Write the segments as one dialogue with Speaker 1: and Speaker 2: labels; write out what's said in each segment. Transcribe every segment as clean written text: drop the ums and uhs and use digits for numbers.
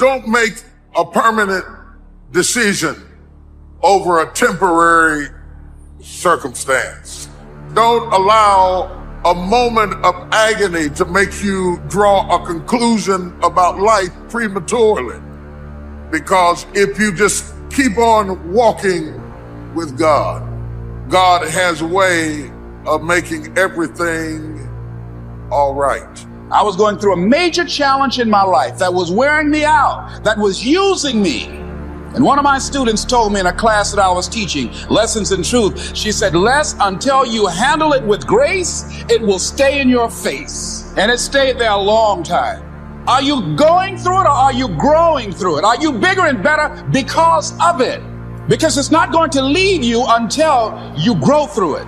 Speaker 1: don't make a permanent decision over a temporary circumstance. Don't allow a moment of agony to make you draw a conclusion about life prematurely. Because if you just keep on walking with God, God has a way of making everything all right.
Speaker 2: I was going through a major challenge in my life that was wearing me out, that was using me. And one of my students told me in a class that I was teaching, Lessons in Truth, she said, Les, until you handle it with grace, it will stay in your face. And it stayed there a long time. Are you going through it or are you growing through it? Are you bigger and better because of it? Because it's not going to leave you until you grow through it.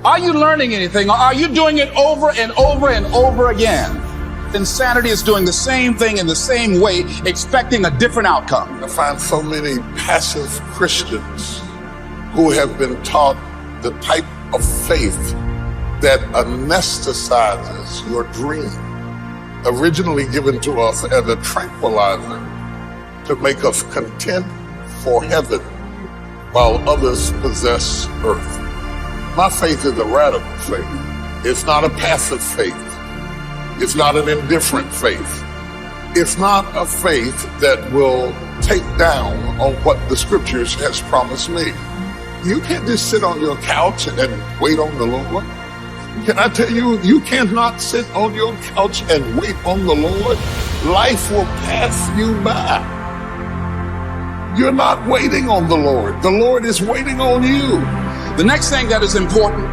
Speaker 2: Are you learning anything, or are you doing it over and over and over again? Insanity is doing the same thing in the same way, expecting a different outcome.
Speaker 1: I find so many passive Christians who have been taught the type of faith that anesthetizes your dream, originally given to us as a tranquilizer to make us content for heaven while others possess earth. My faith is a radical faith. It's not a passive faith. It's not an indifferent faith. It's not a faith that will take down on what the scriptures has promised me. You can't just sit on your couch and wait on the Lord. Can I tell you, you cannot sit on your couch and wait on the Lord. Life will pass you by. You're not waiting on the Lord. The Lord is waiting on you.
Speaker 2: The next thing that is important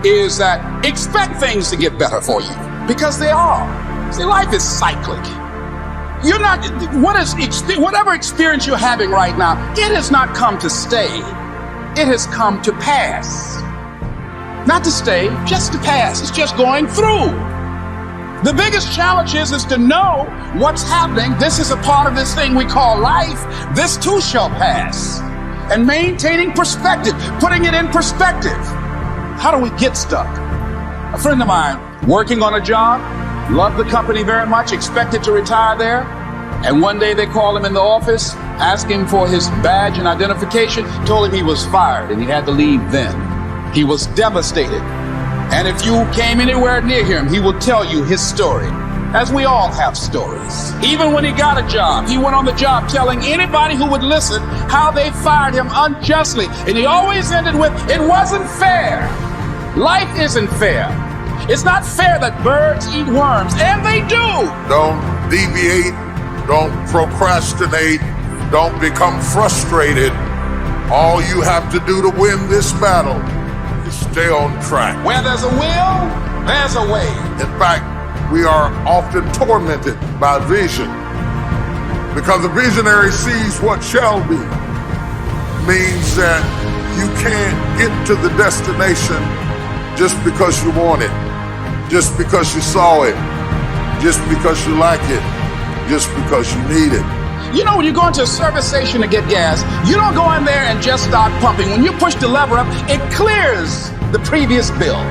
Speaker 2: is that expect things to get better for you, because they are. See, life is cyclic. You're not, whatever experience you're having right now, it has not come to stay. It has come to pass. Not to stay, just to pass. It's just going through. The biggest challenge is to know what's happening. This is a part of this thing we call life. This too shall pass. And maintaining perspective, putting it in perspective. How do we get stuck? A friend of mine working on a job, loved the company very much, expected to retire there. And one day they called him in the office, asking for his badge and identification, told him he was fired and he had to leave then. He was devastated. And if you came anywhere near him, he will tell you his story. As we all have stories. Even when he got a job, he went on the job telling anybody who would listen how they fired him unjustly. And he always ended with, it wasn't fair. Life isn't fair. It's not fair that birds eat worms, and they do.
Speaker 1: Don't deviate, don't procrastinate, don't become frustrated. All you have to do to win this battle is stay on track.
Speaker 2: Where there's a will, there's a way.
Speaker 1: In fact, we are often tormented by vision because the visionary sees what shall be. Means that you can't get to the destination just because you want it, just because you saw it, just because you like it, just because you need it.
Speaker 2: You know, when you go into a service station to get gas, you don't go in there and just start pumping. When you push the lever up, it clears the previous bill.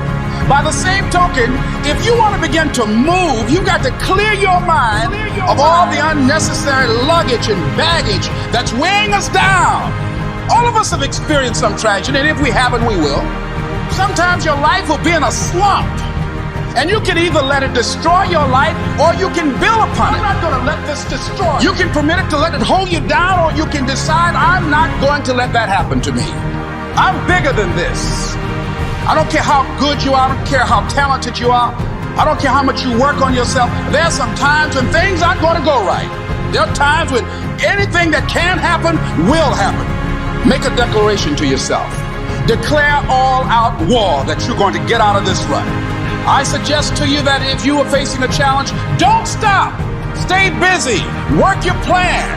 Speaker 2: By the same token, if you want to begin to move, you got to clear your mind of all the unnecessary luggage and baggage that's weighing us down. All of us have experienced some tragedy, and if we haven't, we will. Sometimes your life will be in a slump, and you can either let it destroy your life or you can build upon it. I'm not going to let this destroy. You can permit it to let it hold you down, or you can decide, I'm not going to let that happen to me. I'm bigger than this. I don't care how good you are. I don't care how talented you are. I don't care how much you work on yourself. There are some times when things aren't going to go right. There are times when anything that can happen will happen. Make a declaration to yourself. Declare all out war that you're going to get out of this rut. I suggest to you that if you are facing a challenge, don't stop. Stay busy. Work your plan.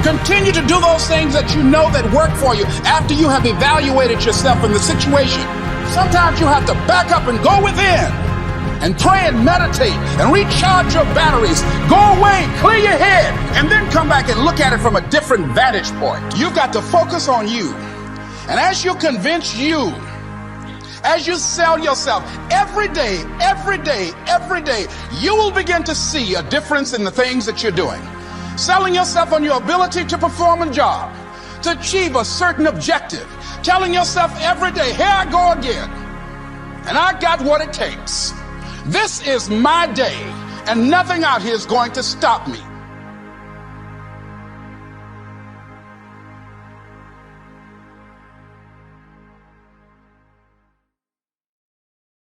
Speaker 2: Continue to do those things that you know that work for you after you have evaluated yourself in the situation. Sometimes you have to back up and go within and pray and meditate and recharge your batteries. Go away, clear your head, and then come back and look at it from a different vantage point. You've got to focus on you. And as you convince you, as you sell yourself every day, you will begin to see a difference in the things that you're doing. selling yourself on your ability to perform a job, to achieve a certain objective, telling yourself every day, here I go again, and I got what it takes. This is my day, and nothing out here is going to stop me.